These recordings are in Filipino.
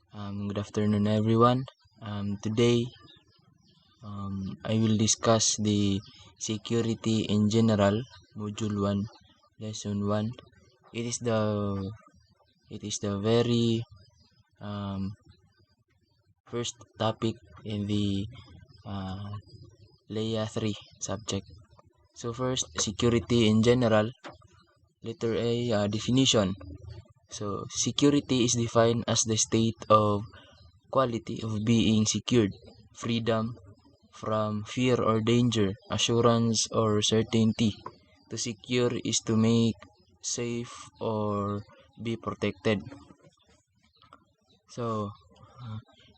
Good afternoon, everyone. Today, I will discuss the security in general, Module 1, Lesson 1. It is the very first topic in the Leia 3 subject. So first, security in general. Letter A, definition. So security is defined as the state of quality of being secured, freedom from fear or danger, assurance or certainty. To secure is to make safe or be protected. So,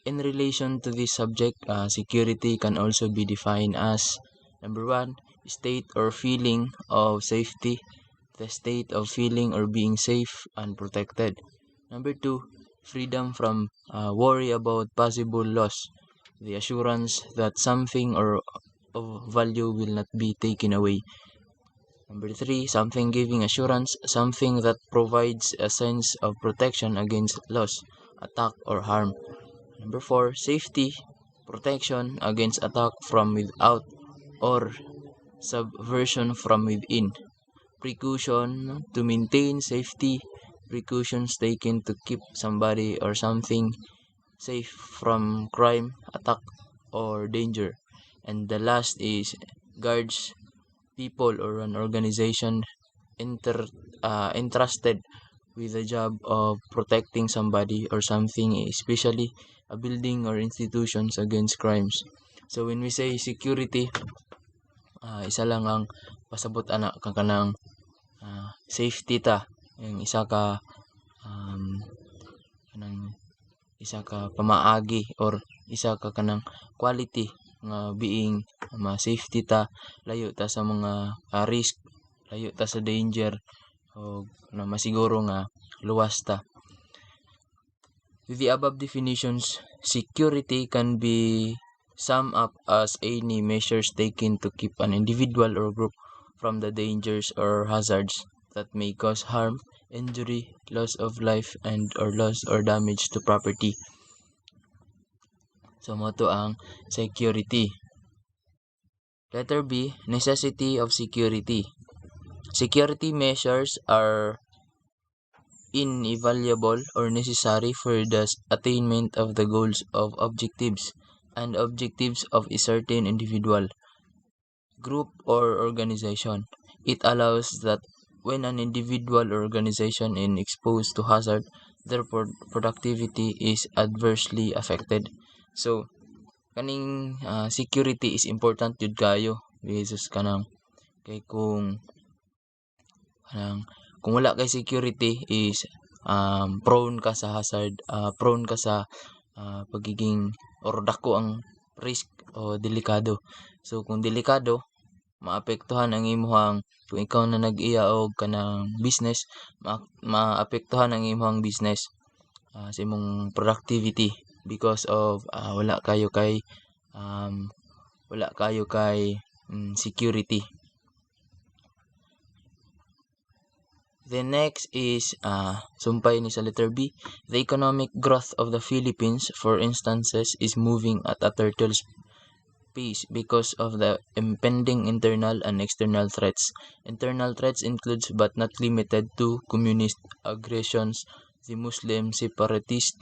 in relation to this subject, security can also be defined as number 1, state or feeling of safety, the state of feeling or being safe and protected. Number 2, freedom from worry about possible loss, the assurance that something or of value will not be taken away. Number 3, something giving assurance, something that provides a sense of protection against loss, attack, or harm. Number 4, safety, protection against attack from without or subversion from within. Precaution, to maintain safety, precautions taken to keep somebody or something safe from crime, attack, or danger. And the last is guards, people or an organization entrusted with the job of protecting somebody or something, especially a building or institutions against crimes. So when we say security, isa lang ang pasabot ana ka kanang safety ta, yung isa ka kanang isa ka pamaagi or isa ka kanang quality nga being safety ta, layo ta sa mga risk, layo ta sa danger, o na masiguro nga luwas ta. With the above definitions, security can be summed up as any measures taken to keep an individual or group from the dangers or hazards that may cause harm, injury, loss of life, and or loss or damage to property. So mo to ang security. Letter B, necessity of security. Security measures are invaluable or necessary for the attainment of the goals of objectives and objectives of a certain individual, group, or organization. It allows that when an individual or organization is exposed to hazard, their productivity is adversely affected. So, kaning security is important jud kayo Jesus kanang kay kung wala kay security is prone ka sa hazard, prone ka sa pagiging or dako ang risk o delikado. So kung delikado, maapektuhan ang imong kung ikaw na nag-iya og kanang business, maapektuhan ang imong business sa imong productivity because of wala kayo kay security. The next is sumpay ni sa letter B. The economic growth of the Philippines, for instances, is moving at a turtle's pace because of the impending internal and external threats. Internal threats includes but not limited to communist aggressions, the Muslim separatists,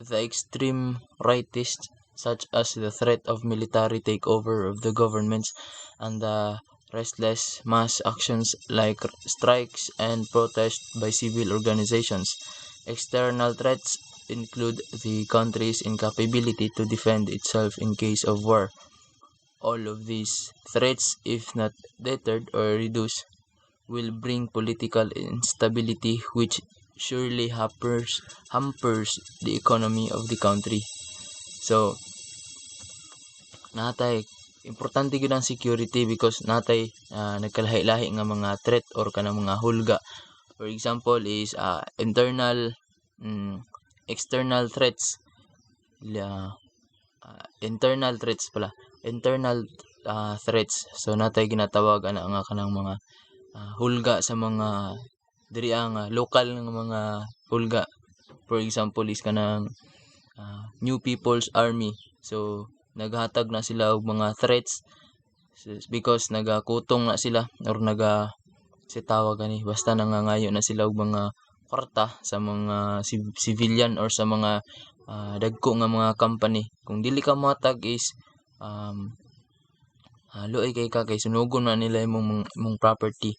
the extreme rightists, such as the threat of military takeover of the governments, and the restless mass actions like strikes and protests by civil organizations. External threats include the country's incapability to defend itself in case of war. All of these threats, if not deterred or reduced, will bring political instability which surely hampers the economy of the country. So, natay importante gyud ang security because natay nagkalahi-lahi nga mga threat or kanang mga hulga. For example is external threats. Internal threats. So natay ginatawag ana nga kanang mga hulga sa mga diri ang local nga mga hulga For example is kanang New People's Army. So naghatag na sila og mga threats because nagakutong na sila or si tawag gani basta nangangayo na sila og mga kwarta sa mga civilian or sa mga dagko nga mga company. Kung dili ka mohatag is luoy kay ka kay sunugon na nila imong property.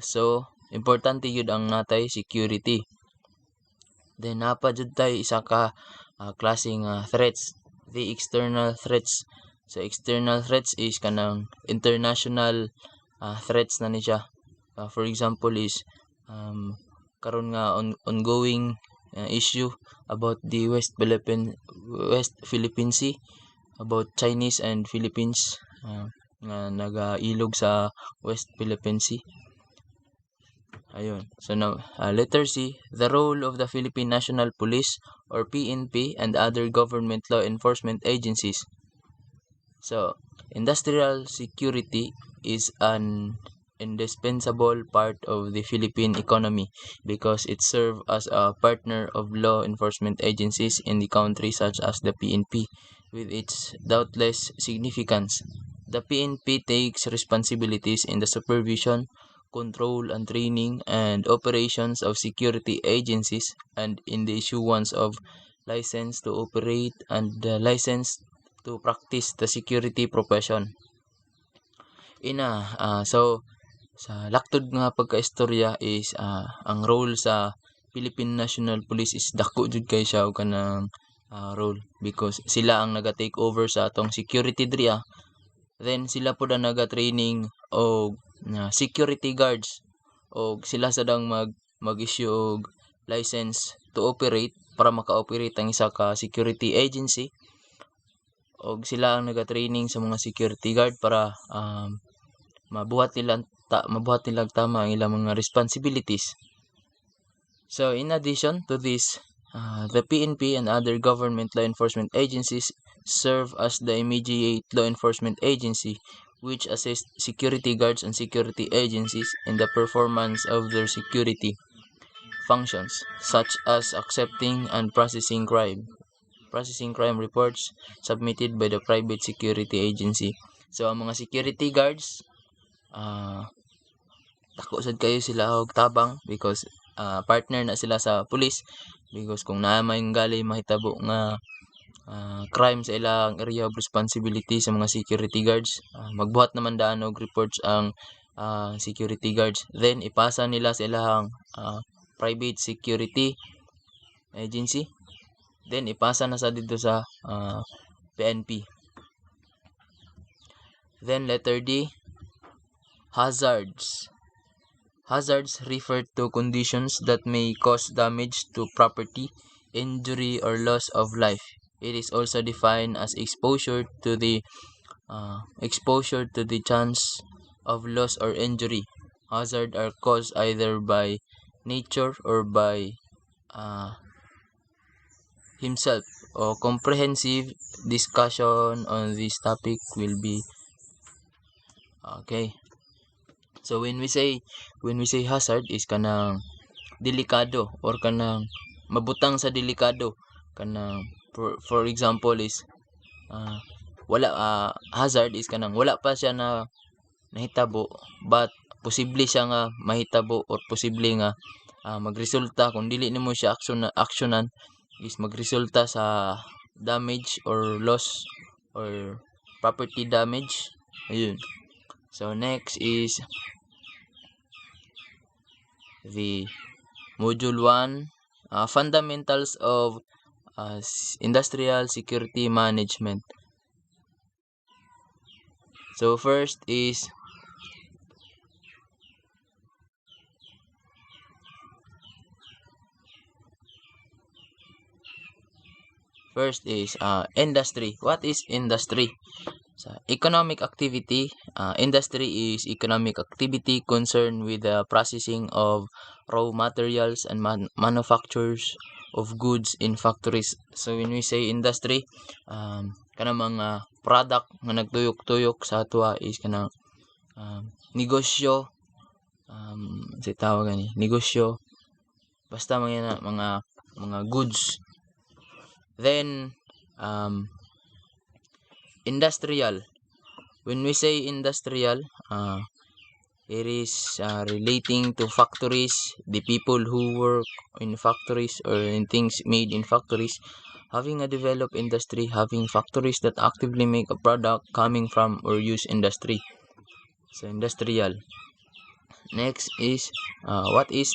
So importante yun ang natay security. Then napa jud tayo isa ka klaseng threats, the external threats. So external threats is kanang international threats na ni siya. For example is karon nga ongoing issue about the West Philippine Sea, about Chinese and Philippines nga nagailog sa West Philippine Sea. Ayun. So now, letter C, the role of the Philippine National Police or PNP and other government law enforcement agencies. So, industrial security is an indispensable part of the Philippine economy because it serves as a partner of law enforcement agencies in the country such as the PNP with its doubtless significance. The PNP takes responsibilities in the supervision, control and training and operations of security agencies and in the issuance of license to operate and license to practice the security profession. So sa laktod nga pagkaistorya is ang role sa Philippine National Police is dako jud kay siya og kanang role because sila ang naga-take over sa atong security diri. Then sila pud ang naga-training og security guards og sila sadang mag-issue og license to operate para maka-operate ang isa ka security agency og sila ang naga-training sa mga security guard para mabuhat nila tama ang ilang mga responsibilities. So in addition to this, the PNP and other government law enforcement agencies serve as the immediate law enforcement agency which assist security guards and security agencies in the performance of their security functions such as accepting and processing crime reports submitted by the private security agency. So ang mga security guards dako sad kayo sila og tabang because partner na sila sa police because kung naa may gali mahitabo nga crime sa ilang area of responsibility sa mga security guards, magbuhat naman daan og reports ang security guards, then ipasa nila sa ilang private security agency, then ipasa na sa dito sa PNP. Then letter D, hazards refer to conditions that may cause damage to property, injury or loss of life. It is also defined as exposure to the chance of loss or injury. Hazards are caused either by nature or by himself. Comprehensive discussion on this topic will be okay. So when we say hazard is kanang delikado or kanang mabutang sa delikado, kanang for example is hazard is kanang wala pa siya na nahitabo but posible siya nga mahitabo or posible nga magresulta kung dili nimo siya aksyonan is magresulta sa damage or loss or property damage. Ayun. So next is the module 1, fundamentals of industrial security management. So first is industry. What is industry? So, economic activity. Industry is economic activity concerned with the processing of raw materials and manufactures of goods in factories. So when we say industry, kanang mga product nga nagtuyok-tuyok sa atua is kanang negosyo, si tawag gani negosyo, basta mga mga goods. Then industrial. When we say industrial, it is relating to factories, the people who work in factories or in things made in factories. Having a developed industry, having factories that actively make a product coming from or use industry. So industrial. Next is what is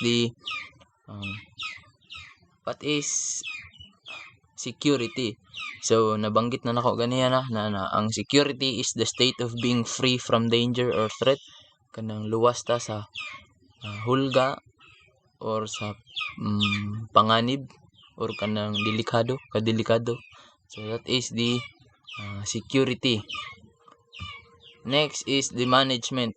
security. So nabanggit na nako ganiya na ang security is the state of being free from danger or threat, kanang luwas ta sa hulga or sa panganib or kanang kadelikado. So that is the security. Next is the management.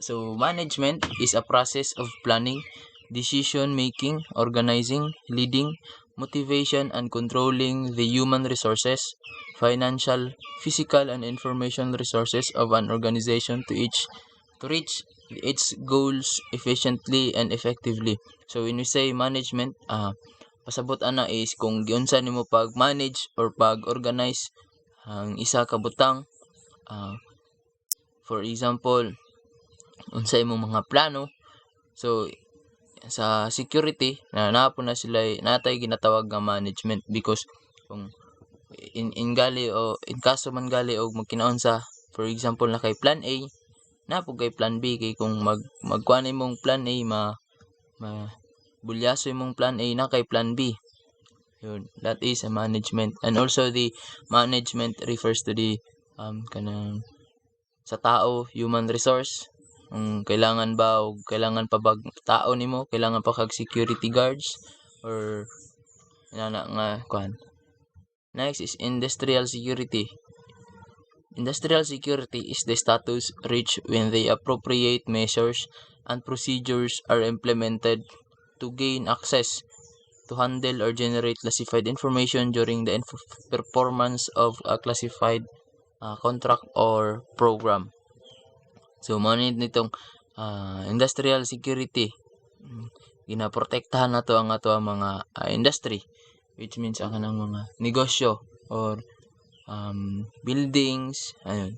So management is a process of planning, decision making, organizing, leading, motivation, and controlling the human resources, financial, physical, and information resources of an organization to reach its goals efficiently and effectively. So when we say management, pasabot ana is kung giunsa nimo pag-manage or pag-organize ang isa ka butang. For example, unsa imong mga plano. So sa security napo na sila natay ginatawag nga management because kung in gali o in kaso man gali og magkinaunsa, for example na kay plan A, napo kay plan B, kay kung magkuan imong plan A bulyaso imong plan A na kay plan B. Yun, that is a management. And also the management refers to the kanang sa tao, human resource. Kailangan ba o kailangan pa bag tao nimo, kailangan pa kag security guards or nga kuan. Next is industrial security. Industrial security is the status reached when the appropriate measures and procedures are implemented to gain access to handle or generate classified information during the performance of a classified contract or program. So manid nitong industrial security. Ginaprotektahan nato ang ato ang mga industry, which means ang kanang mga negosyo or buildings, ayun.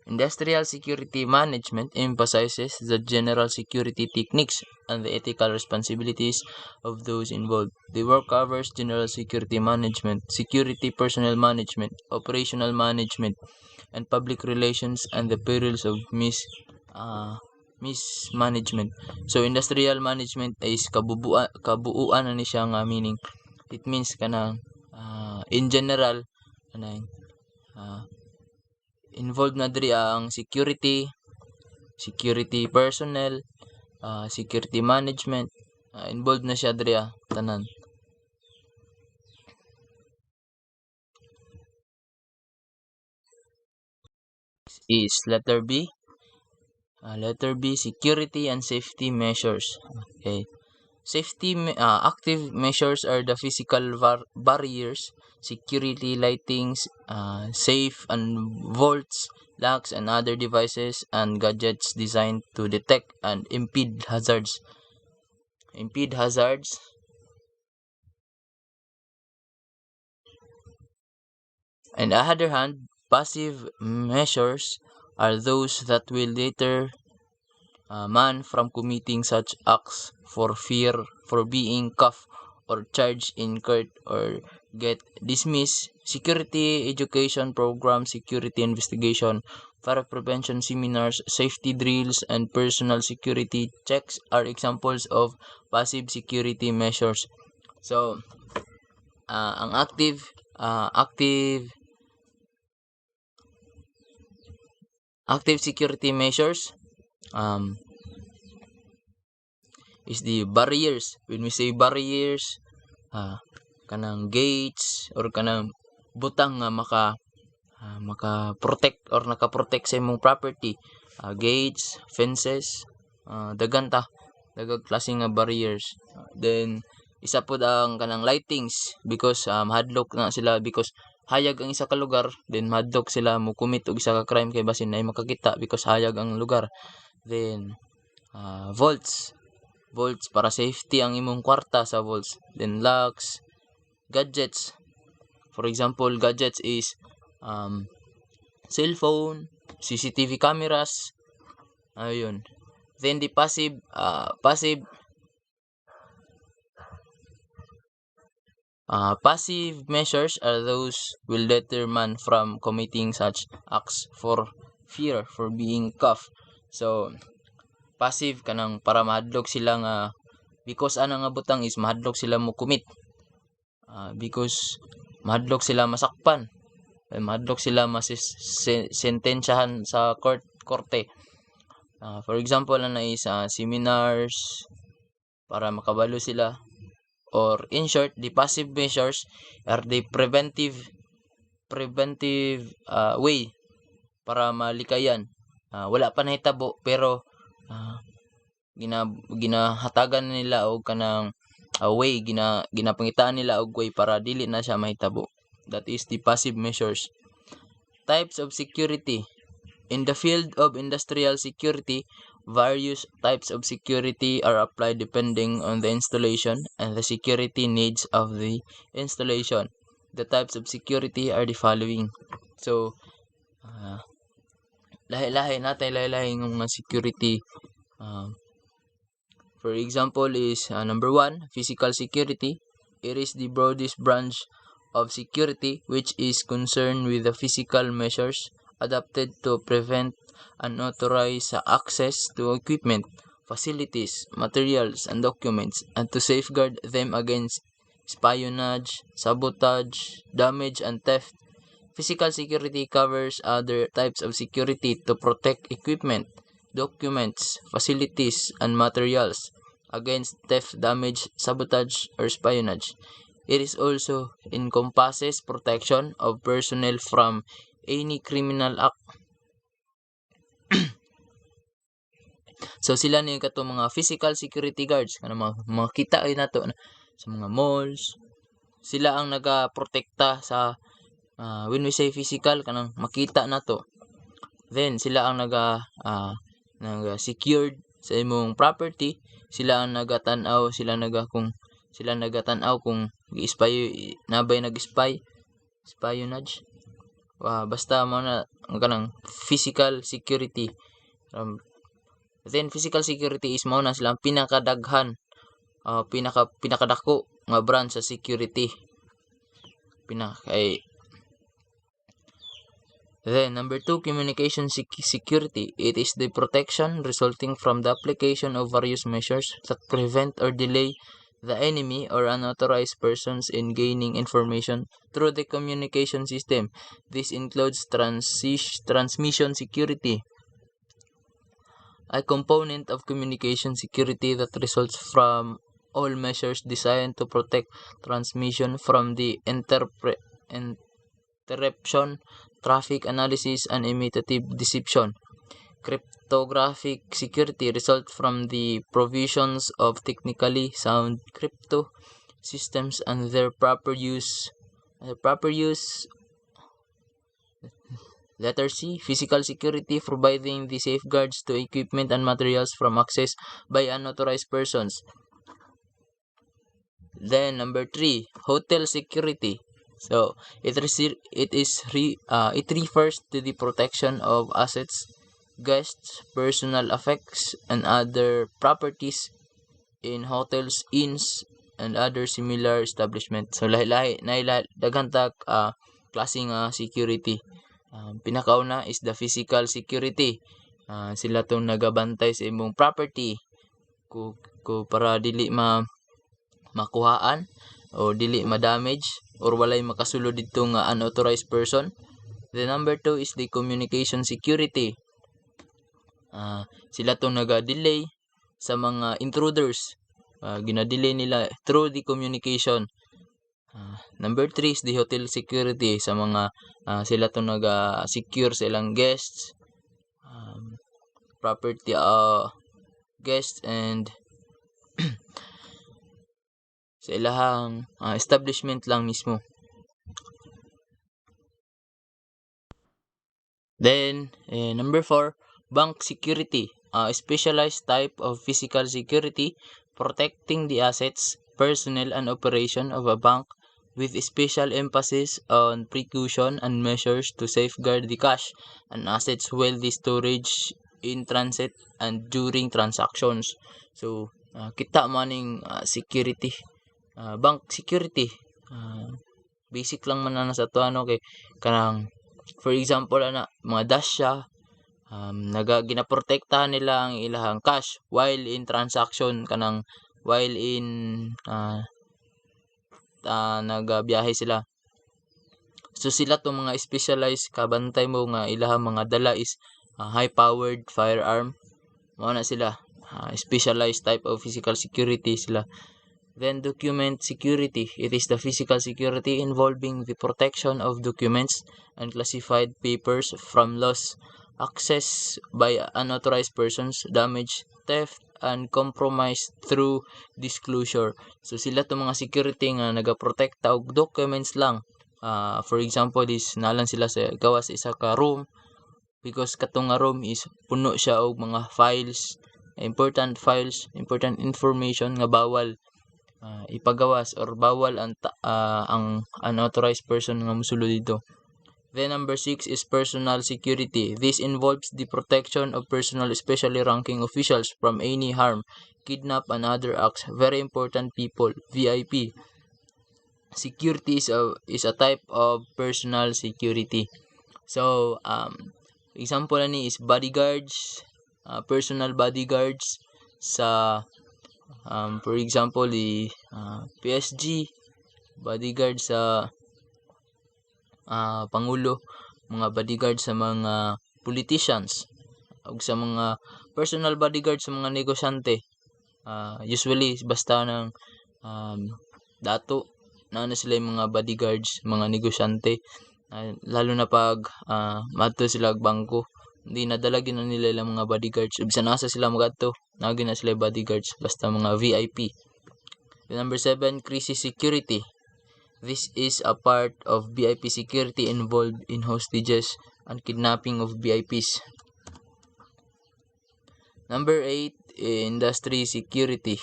Industrial security management emphasizes the general security techniques and the ethical responsibilities of those involved. The work covers general security management, security personnel management, operational management, and public relations, and the perils of mismanagement. So industrial management is kabuuan na ni siya nga meaning. It means kanang in general kanang involved na diri ang security personnel, security management, involved na siya diri tanan. Is letter B. Letter B, security and safety measures. Okay. Active measures are the physical barriers, security lightings, safe and vaults, locks, and other devices and gadgets designed to detect and impede hazards. On the other hand, passive measures are those that will deter man from committing such acts for fear for being cuffed or charged in court or get dismissed. Security education programs, security investigation, fire prevention seminars, safety drills, and personal security checks are examples of passive security measures. So, ang active security measures is the barriers. When we say barriers, kanang gates or kanang butang nga maka-protect or naka-protect sa imong property. Gates, fences, daghang klase nga barriers. Then isa pod ang kanang lightings because hadlock na sila because hayag ang isa ka lugar, then madlock sila mo commit og isa ka crime kay basin ay makakita because hayag ang lugar. Then vaults vaults para safety ang imong kwarta sa vaults. Then locks, gadgets. For example, gadgets is cellphone, CCTV cameras. Ayun. Then the passive measures are those will deter man from committing such acts for fear for being cuffed. So passive kanang para mahadlok sila nga because ana nga butang is mahadlok sila mo commit. Because mahadlok sila masakpan. Mahadlok sila sentensyahan sa korte. For example, na is seminars para makabalo sila. Or in short, the passive measures are the preventive way para malikayan. Wala pa nahitabo pero ginahatagan nila og kanang way ginapangitaan nila og way para dili na siya mahitabo. That is the passive measures. Types of security. In the field of industrial security, various types of security are applied depending on the installation and the security needs of the installation. The types of security are the following. So, lahi-lahi ng mga security. For example is number 1, physical security. It is the broadest branch of security which is concerned with the physical measures adopted to prevent unauthorized access to equipment, facilities, materials, and documents, and to safeguard them against espionage, sabotage, damage, and theft. Physical security covers other types of security to protect equipment, documents, facilities, and materials against theft, damage, sabotage, or espionage. It is also encompasses protection of personnel from any criminal act. So sila ni kato mga physical security guards kanang mga kita ay nato sa mga malls. Sila ang nagaprotekta sa when we say physical kanang makita nato. Then sila ang naga-secured sa imong property. Sila ang nagatan-aw, sila nagatan-aw kung gi-spy nabay nag-spy, espionage. Basta mo na kanang physical security. Then physical security is mao na silang pinakadaghan pinakadako nga branch sa security. Then number 2, communication security. It is the protection resulting from the application of various measures that prevent or delay the enemy or unauthorized persons in gaining information through the communication system. This includes transmission security, a component of communication security that results from all measures designed to protect transmission from the interruption, traffic analysis, and imitative deception. Cryptographic security results from the provisions of technically sound crypto systems and their proper use. Letter C, physical security, providing the safeguards to equipment and materials from access by unauthorized persons. Then number 3, hotel security. So it refers to the protection of assets, guests, personal effects, and other properties in hotels, inns, and other similar establishments. So lahi-lahi daghan ta klaseng security. Pinakauna is the physical security. Sila tong nagabantay sa imong property ko para dili makuhaan o dili ma-damage or walay makasulod dito nga unauthorized person. The number 2 is the communication security. Sila tong naga-delay sa mga intruders. Gina-delay nila through the communication. Number 3 is the hotel security sa mga sila tong naga-secure sa ilang guests, property guests, and sa ilahang establishment lang mismo. Then number 4, bank security. specialized type of physical security protecting the assets, personnel, and operation of a bank with special emphasis on precaution and measures to safeguard the cash and assets while the storage in transit and during transactions. So, kita maning security, bank security. Basic lang man na sa to ano kay kanang for example mga dasya ginaprotektahan nila ang ilahang cash while in transaction kanang while in nagabiyahe sila. So sila to mga specialized kabantay mo nga ilahang mga dala is high powered firearm mao na sila specialized type of physical security sila. Then document security, it is the physical security involving the protection of documents and classified papers from loss, access by unauthorized persons, damage, theft, and compromise through disclosure. So sila to mga security nga nagaprotekta og documents lang. For example is nalan sila sa gawas isa ka room because katong nga room is puno siya og mga files, important information nga bawal ipagawas or bawal ang unauthorized person nga mosulod dito. Then number 6 is personal security. This involves the protection of personal, especially ranking officials from any harm, kidnap and other acts. Very important people, VIP. Security is a type of personal security. So, example ni is bodyguards, personal bodyguards sa for example PSG, bodyguard sa Pangulo, mga bodyguard sa mga politicians, ug sa mga personal bodyguard sa mga negosyante. Usually basta ng dato na sila yung mga bodyguards, mga negosyante, lalo na pag madto sila og bangko, hindi nadalagin na nila ilang mga bodyguards. Bisan nasa sila magadto, nagin na sila bodyguards basta mga VIP. Number 7, crisis security. This is a part of VIP security involved in hostages and kidnapping of VIPs. Number 8, industrial security.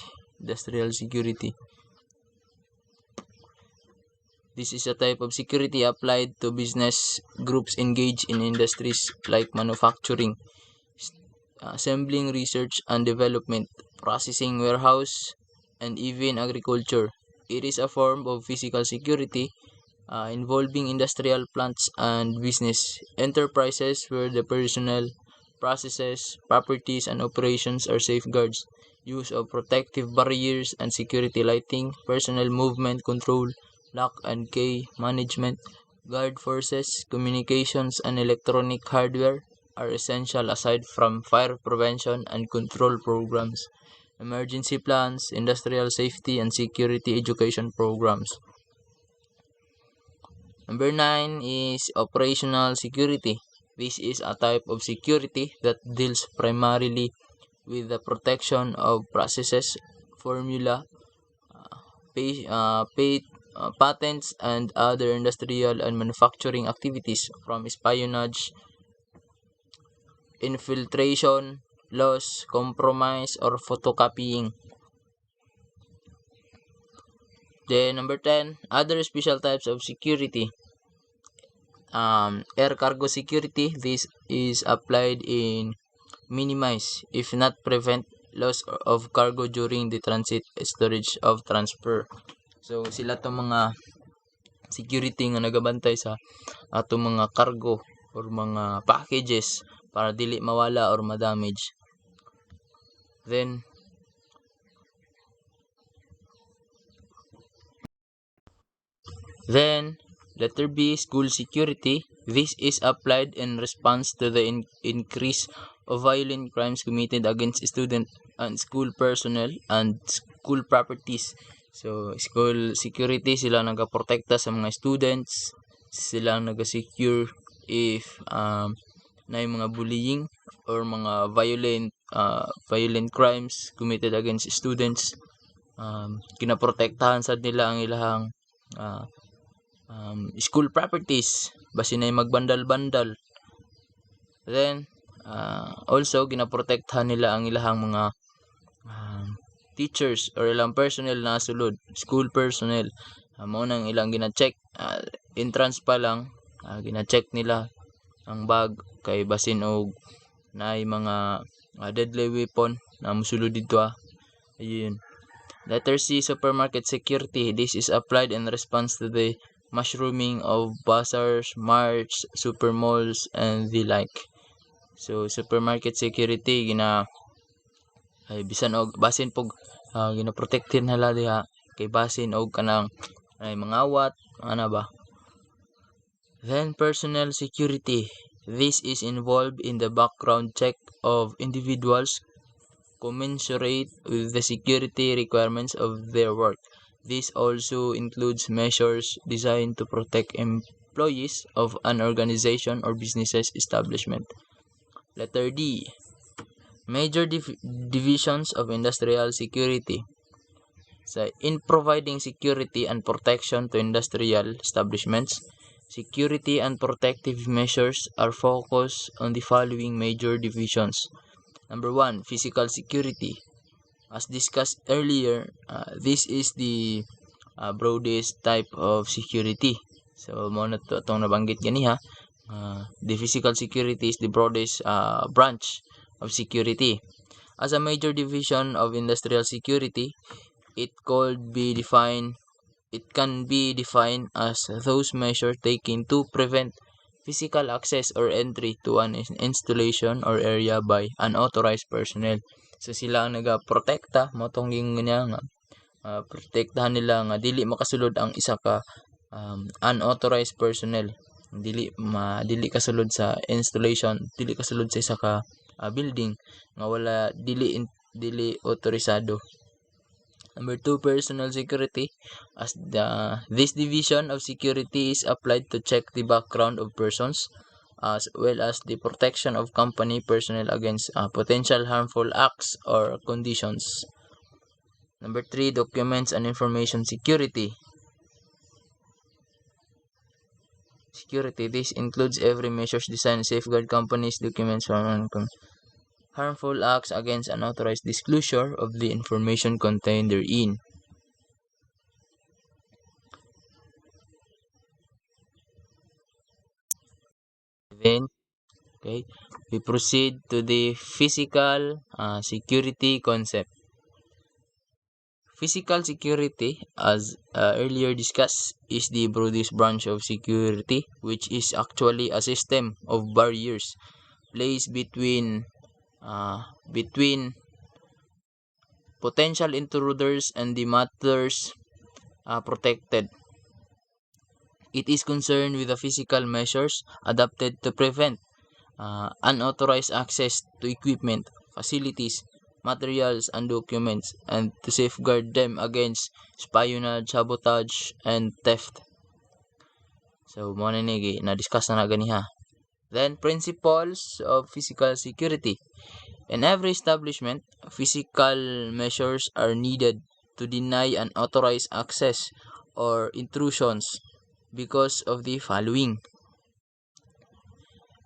This is a type of security applied to business groups engaged in industries like manufacturing, assembling, research and development, processing, warehouse, and even agriculture. It is a form of physical security involving industrial plants and business enterprises where the personnel, processes, properties, and operations are safeguards. Use of protective barriers and security lighting, personnel movement control, lock and key management, guard forces, communications, and electronic hardware are essential aside from fire prevention and control programs, emergency plans, industrial safety, and security education programs. Number 9 is operational security. This is a type of security that deals primarily with the protection of processes, formula, patents, and other industrial and manufacturing activities from espionage, infiltration, loss, compromise, or photocopying. Then number 10, other special types of security. Air cargo security. This is applied in minimize, if not prevent, loss of cargo during the transit, storage of transfer. So sila to mga security nga nagabantay sa ato mga cargo or mga packages para dili mawala or ma-damage. Then letter B, school security. This is applied in response to the increase of violent crimes committed against student and school personnel and school properties. So, school security, sila nagaprotekta sa mga students, sila naga-secure if na yung mga bullying or mga violent crimes committed against students. Kinaprotektahan sa nila ang ilahang school properties basin ay magbandal-bandal. Then Also ginaprotektahan nila ang ilahang mga teachers or ilang personnel na sulod, school personnel. Mao nang ilang gina-check entrance pa lang, gina-check nila ang bag kay basin og naay mga deadly weapon na mosulod dito ayun. Letter C, supermarket security. This is applied in response to the mushrooming of bazaars, marts, supermalls, and the like. So, supermarket security, ay bisan og basin pog ginaprotectin nila diha kay basin og kanang ay mangawat, ana ba. Then, personnel security. This is involved in the background check of individuals commensurate with the security requirements of their work. This also includes measures designed to protect employees of an organization or business establishment. Letter D. Major divisions of industrial security. So, in providing security and protection to industrial establishments, security and protective measures are focused on the following major divisions. Number 1, physical security. As discussed earlier, this is the broadest type of security. So, mo na itong nabanggit ganiha. The physical security is the broadest branch of security. As a major division of industrial security, it can be defined as those measures taken to prevent physical access or entry to an installation or area by unauthorized personnel. So sila ang nagaprotekta mo tong nga protektahan nila nga dili makasulod ang isa ka unauthorized personnel. Dili kasulod sa installation, dili kasulod sa isa ka building nga wala dili autorisado. Number 2, personal security. As this division of security is applied to check the background of persons as well as the protection of company personnel against potential harmful acts or conditions. Number 3, documents and information security. This includes every measures designed to safeguard companies' documents from harmful acts against unauthorized disclosure of the information contained therein. Then, we proceed to the physical security concept. Physical security, as earlier discussed, is the broadest branch of security, which is actually a system of barriers placed between potential intruders and the matters protected. It is concerned with the physical measures adopted to prevent unauthorized access to equipment, facilities, materials, and documents, and to safeguard them against espionage, sabotage, and theft. So, mo na-discuss na ganiha. Then, principles of physical security. In every establishment, physical measures are needed to deny unauthorized access or intrusions because of the following.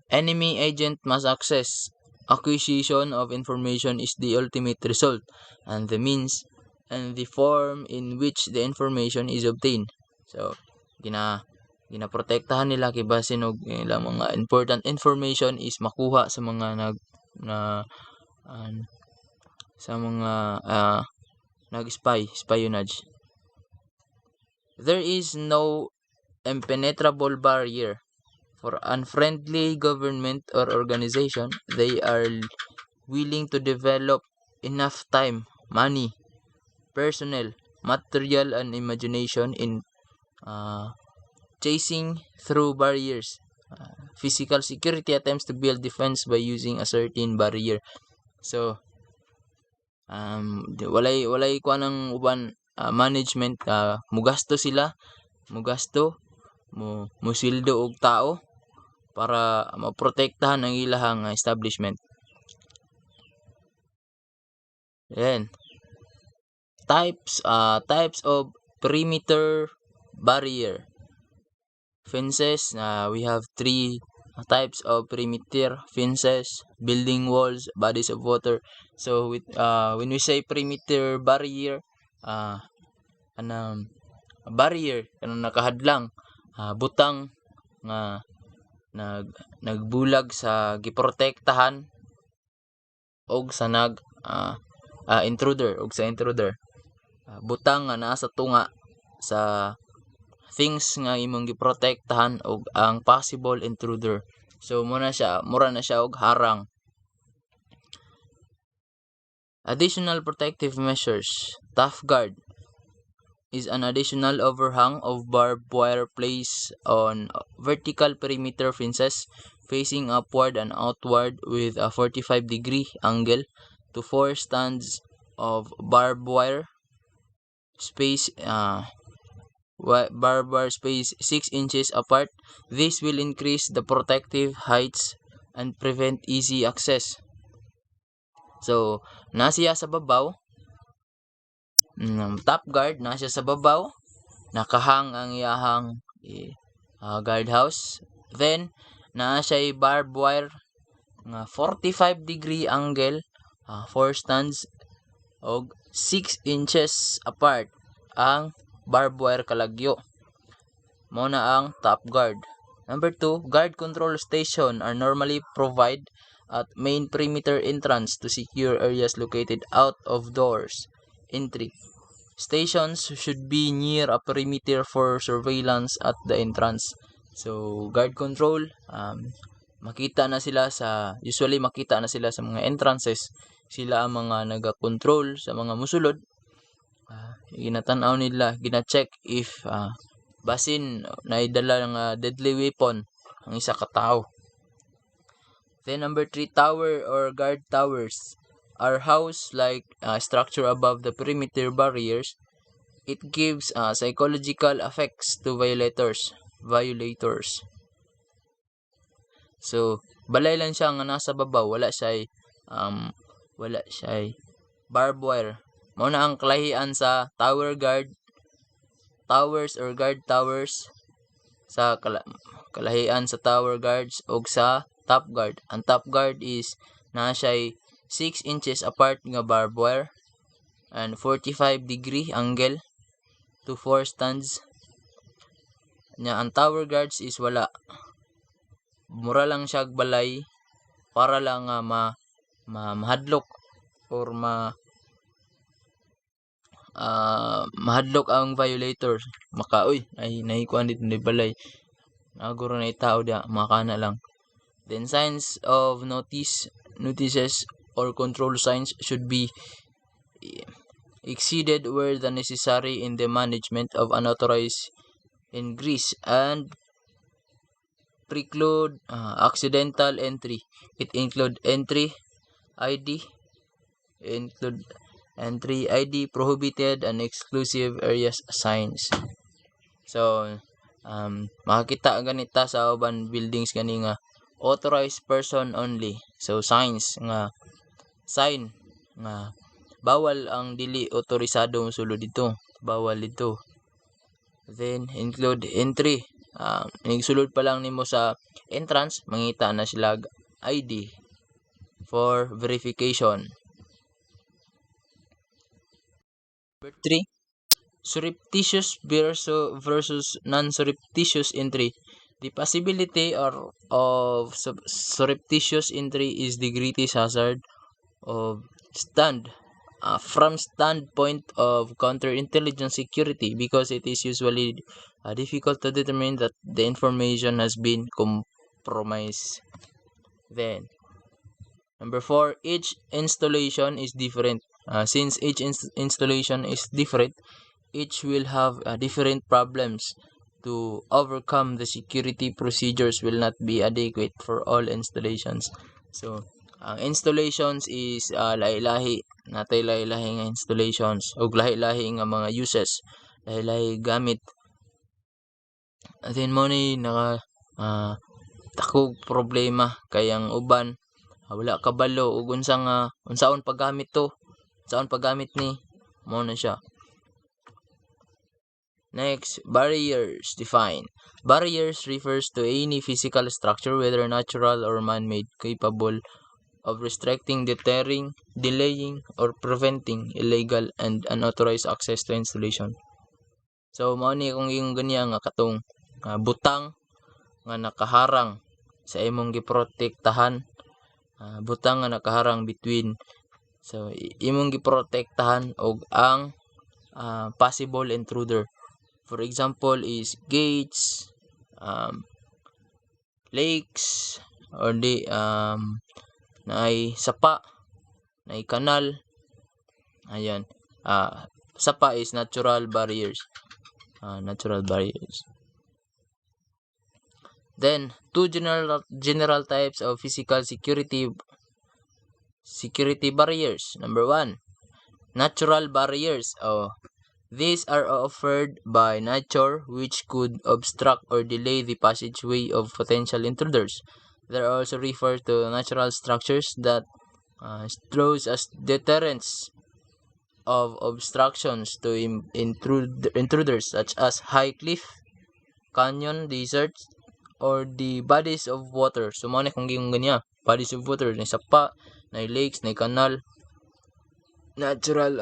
Enemy agent must access. Acquisition of information is the ultimate result, and the means and the form in which the information is obtained. So, ginaprotektahan nila kay basin og ilang mga important information is makuha sa mga espionage. There is no impenetrable barrier for unfriendly government or organization. They are willing to develop enough time, money, personnel, material, and imagination in chasing through barriers. Physical security attempts to build defense by using a certain barrier. So, walay kuan ng uban management, mugasto musildo og tao para maprotektahan ang ilahang establishment. Then, types of perimeter barrier. Fences, we have three types of perimeter, fences, building walls, bodies of water. So when we say perimeter barrier, kanang barrier kanang nakahadlang, butang nga nagbulag sa giprotektahan og sa intruder, butang nga naa sa tunga sa things nga imong giprotektahan og ang possible intruder. So mura na siya og harang. Additional protective measures. Tough guard is an additional overhang of barbed wire placed on vertical perimeter fences facing upward and outward with a 45-degree angle to 4 stands of barbed wire space barbed wire space 6 inches apart. This will increase the protective heights and prevent easy access. So, nasiya sa babaw, top guard, nasiya sa babaw, nakahang ang iyahang guardhouse. Then, naa siya barbed wire nga 45-degree angle, 4 stands og 6 inches apart ang barbed wire kalagyo. Mao na ang top guard. Number 2, guard control station are normally provided at main perimeter entrance to secure areas located out of doors entry. Stations should be near a perimeter for surveillance at the entrance. So, guard control, usually makita na sila sa mga entrances. Sila ang mga naga-control sa mga musulod. Ginatanaw nila, gina-check if basin naidala ng deadly weapon ang isa ka tao. Then number 3, tower or guard towers are house-like structure above the perimeter barriers. It gives psychological effects to violators. So, balay lang siya nga nasa babaw, wala siya barbed wire. Mao na ang kalahian sa towers or guard towers sa kalahian sa tower guards o sa top guard. Ang top guard is naa siya 6 inches apart nga barbed wire and 45-degree angle to 4 stands. Ang tower guards is wala. Mura lang siya balay para lang mahadlok or mahadlok ang violator. Nahikuan dito ni balay. Naguro na itao dia, makana lang. Then signs of notices or control signs should be exceeded where the necessary in the management of unauthorized ingress and preclude accidental entry. It include entry ID, prohibited and exclusive areas signs. So, makakita ganita sa uban buildings gani nga authorized person only. So, sign nga bawal ang dili otorisado mosulod dito. Bawal dito. Then, include entry. Nigsulod pa lang nimo sa entrance, mangita na sila ID for verification. Number 3, surreptitious versus non-surreptitious entry. The possibility of surreptitious entry is the greatest hazard of from standpoint of counterintelligence security because it is usually difficult to determine that the information has been compromised. Then, number 4, each installation is different. Since each installation is different, each will have different problems. To overcome, the security procedures will not be adequate for all installations. So, ang installations is lahi-lahi. Natay lahi-lahi nga installations o lahi-lahi nga mga uses, lahi-lahi gamit. At then mo ni takog problema kay ang uban wala kabalo ug unsaon paggamit ni mo na siya. Next, barriers define. Barriers refers to any physical structure, whether natural or man-made, capable of restricting, deterring, delaying, or preventing illegal and unauthorized access to installation. So, mao ni kung yung ganyan nga katong butang nga nakaharang sa imong giprotektahan, butang nga nakaharang between, so imong giprotektahan og ang possible intruder. For example is gates, lakes, or di naay sapa, naay kanal. Ayan. Sapa is natural barriers. Natural barriers. Then, two general types of physical security barriers. Number 1, natural barriers. These are offered by nature, which could obstruct or delay the passageway of potential intruders. They are also referred to natural structures that serve as deterrents of obstructions to intruders, such as high cliff, canyon, deserts, or the bodies of water. So, mao ni kung yung ganyan, bodies of water, na sapa, na lakes, na kanal, natural,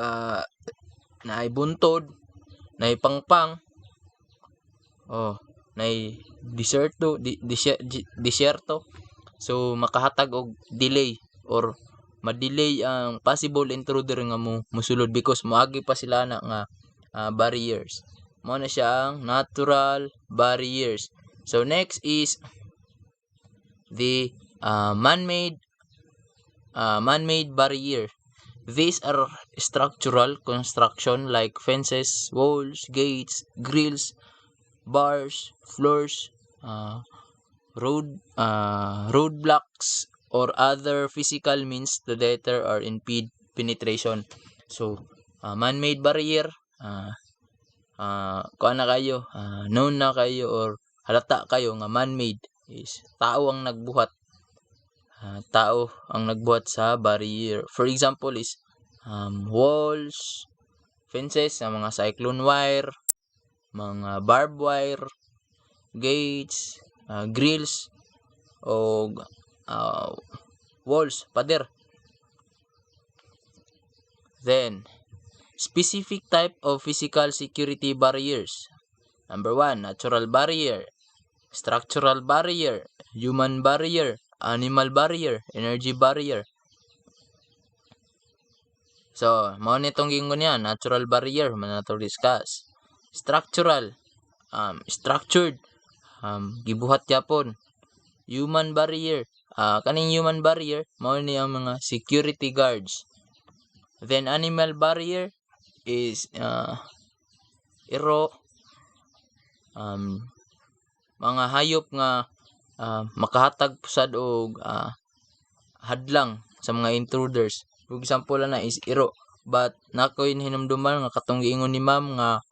na buntod, na pangpang, na disyerto. So, makahatag og delay or ma-delay ang possible intruder nga musulod because moagi pa sila na nga barriers. Mao na siya ang natural barriers. So, next is the man-made barrier. These are structural construction like fences, walls, gates, grills, bars, floors, roadblocks, or other physical means to deter or impede penetration. So, man-made barrier, kuan na kayo, known na kayo or halata kayo nga man-made is tao ang nagbuhat. Tao ang nagbuhat sa barrier. For example is walls, fences, mga cyclone wire, mga barbed wire, gates, grills, o walls, pader. Then, specific type of physical security barriers. Number 1, natural barrier, structural barrier, human barrier, animal barrier, energy barrier. So, mao nitong gingon niya, natural barrier, man nato discuss. Structural, structured, gibuhat yapon. Human barrier, kaning human barrier, mao ni ang mga security guards. Then, animal barrier is iro, mga hayop nga makahatag pusad og hadlang sa mga intruders. For example na is iro, but nakoy hinumduman nga katong giingon ni ma'am nga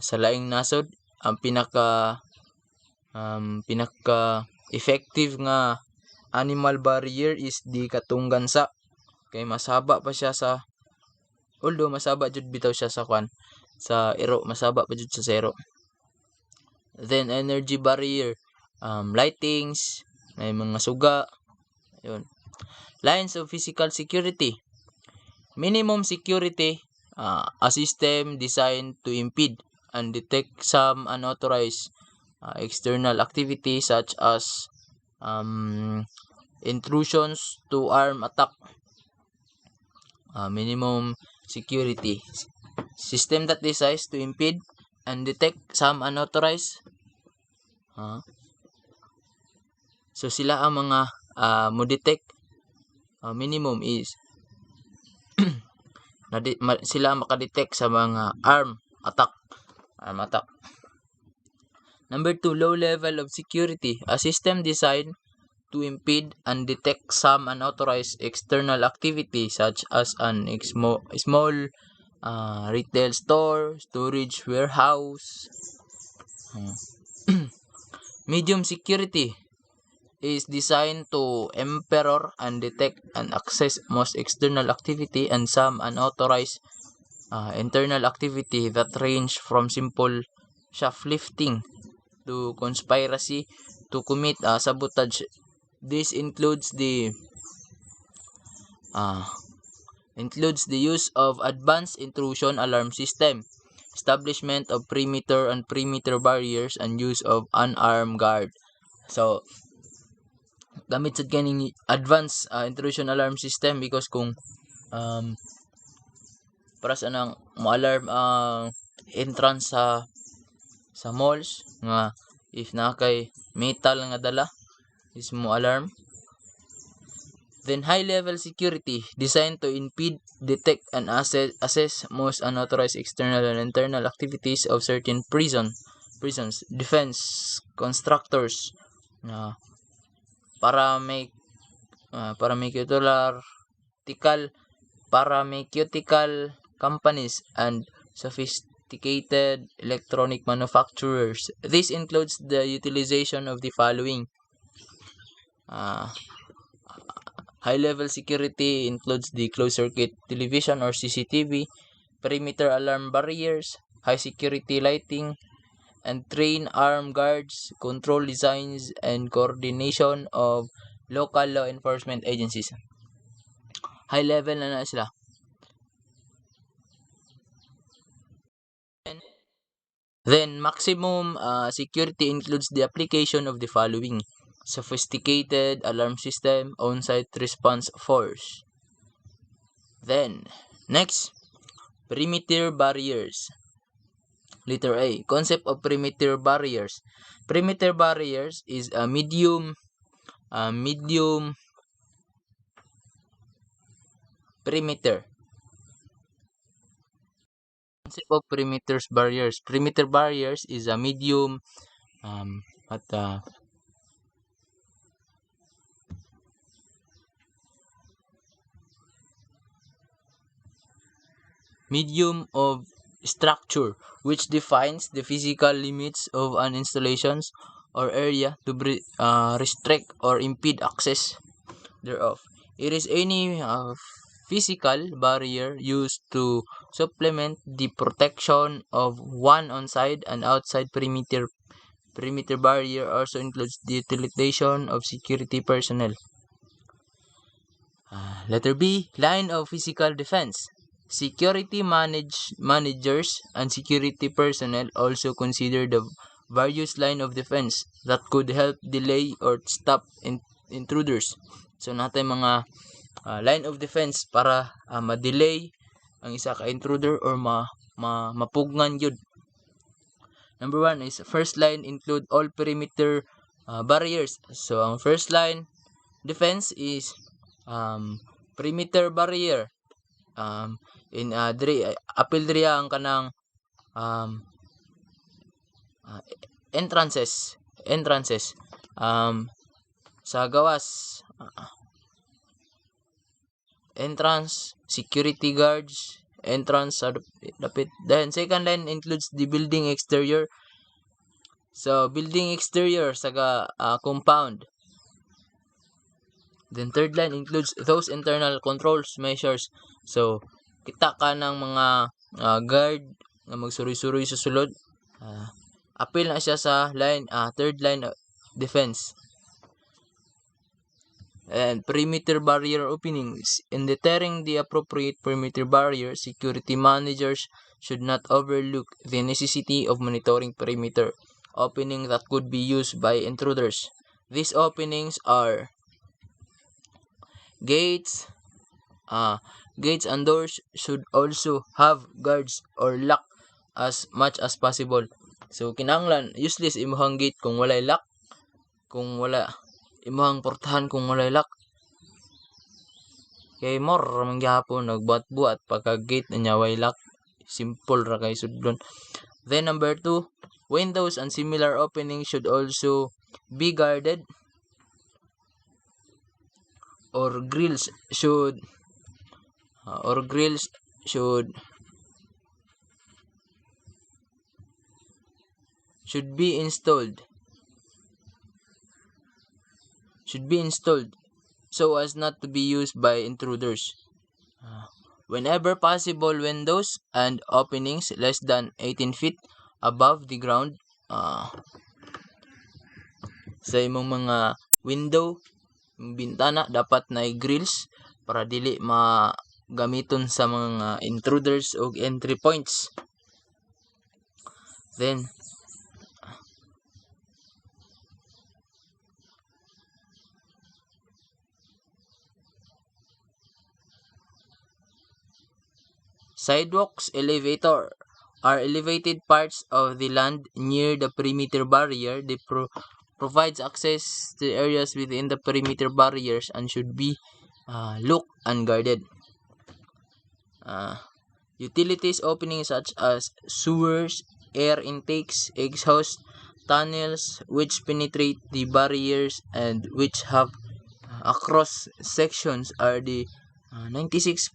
sa laing nasod ang pinaka effective nga animal barrier is di katong gansa, kay masaba pa siya sa, although masaba jud bitaw siya sa kwan sa iro, masaba pa jud sa iro. Then energy barrier, lightings, may mga suga, yun. Lines of physical security. Minimum security, a system designed to impede and detect some unauthorized external activity such as intrusions to arm attack. Minimum security. System that decides to impede and detect some unauthorized. So, sila ang mga mo-detect. Minimum is sila makadetect sa mga arm attack. Number 2, low level of security. A system designed to impede and detect some unauthorized external activity such as an small retail store, storage warehouse. Medium security is designed to emperor and detect and access most external activity and some unauthorized internal activity that range from simple shoplifting to conspiracy to commit sabotage. This uh, includes the use of advanced intrusion alarm system, establishment of perimeter and perimeter barriers, and use of unarmed guard. So, gamit sa kaning advanced intrusion alarm system because kung para sa nang mo-alarm ang entrance sa malls nga if na kay metal nga dala is mo alarm. Then high-level security designed to impede, detect, and assess most unauthorized external and internal activities of certain prisons, defense constructors, parameciutical companies, and sophisticated electronic manufacturers. This includes the utilization of the following. High-level security includes the closed-circuit television or CCTV, perimeter alarm barriers, high-security lighting, and trained armed guards, control designs, and coordination of local law enforcement agencies. High-level na sila. Then, maximum security includes the application of the following. Sophisticated alarm system, on-site response force. Then, next, perimeter barriers. Letter A, concept of perimeter barriers. Perimeter barriers is a medium perimeter. Concept of barriers. Perimeter barriers is a medium medium of structure which defines the physical limits of an installations or area to restrict or impede access thereof. It is any physical barrier used to supplement the protection of one on-side and outside perimeter. Perimeter barrier also includes the utilization of security personnel. Letter B, line of physical defense. Security managers and security personnel also consider the various line of defense that could help delay or stop intruders. So natay mga line of defense para ma-delay ang isa ka intruder or mapugnan yun. Number 1 is first line include all perimeter barriers. So ang first line defense is perimeter barrier. Apil diri ang kanang entrances sa gawas, entrance, security guards, entrance sa dapit. Then second line includes the building exterior. So building exterior sa compound. Then third line includes those internal controls measures. So kita ka ng mga guard nga magsuroy-suroy sa sulod. Apil na siya sa line third line defense. And perimeter barrier openings. In deterring the appropriate perimeter barrier, security managers should not overlook the necessity of monitoring perimeter opening that could be used by intruders. These openings are gates. Gates and doors should also have guards or lock as much as possible. So kinahanglan useless imong gate kung walay lock, kung wala imong portahan kung walay lock. Kay more man gyapon nagbuat-buat pagka gate nya way lock. Simple ra kay sudlon. Then number 2, windows and similar openings should also be guarded, or grills should be installed so as not to be used by intruders. whenever possible, windows and openings less than 18 feet above the ground. Sa imong mga window, bintana dapat na grills para dili magamiton sa mga intruders o entry points. Then sidewalks, elevator are elevated parts of the land near the perimeter barrier. They provides access to areas within the perimeter barriers and should be locked and guarded. Utilities openings such as sewers, air intakes, exhaust tunnels which penetrate the barriers and which have across sections are the 96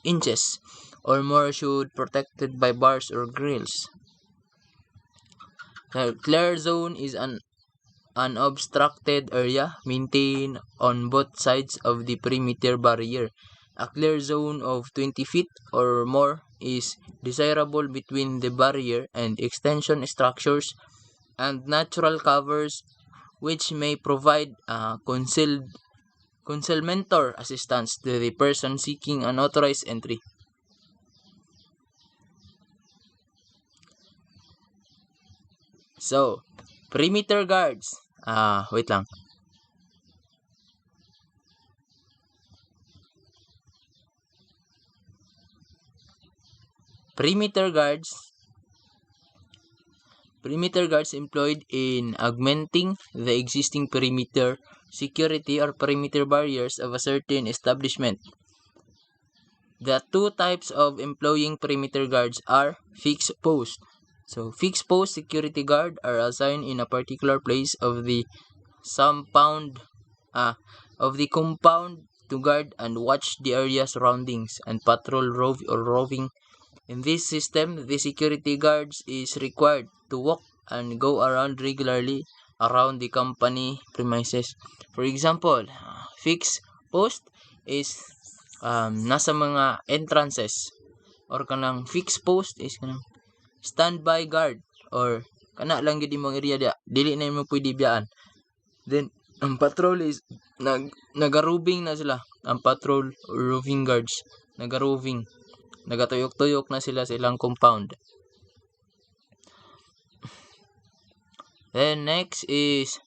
inches or more should protected by bars or grills. The clear zone is an unobstructed area maintained on both sides of the perimeter barrier. A clear zone of 20 feet or more is desirable between the barrier and extension structures and natural covers which may provide concealment or assistance to the person seeking unauthorized entry. So, perimeter guards. Wait lang. Perimeter guards employed in augmenting the existing perimeter security or perimeter barriers of a certain establishment. The two types of employing perimeter guards are fixed post. So, fixed post security guard are assigned in a particular place of the compound to guard and watch the area surroundings and patrol roving. In this system, the security guards is required to walk and go around regularly around the company premises. For example, fixed post is nasa mga entrances, or kanang fixed post is kanang standby guard or kana lang gid imong area dia, dili na mo pwede biyaan. Then ang patrol is nagarubing na sila. Ang patrol roving guards nagatuyok-tuyok na sila sa ilang compound. Then next is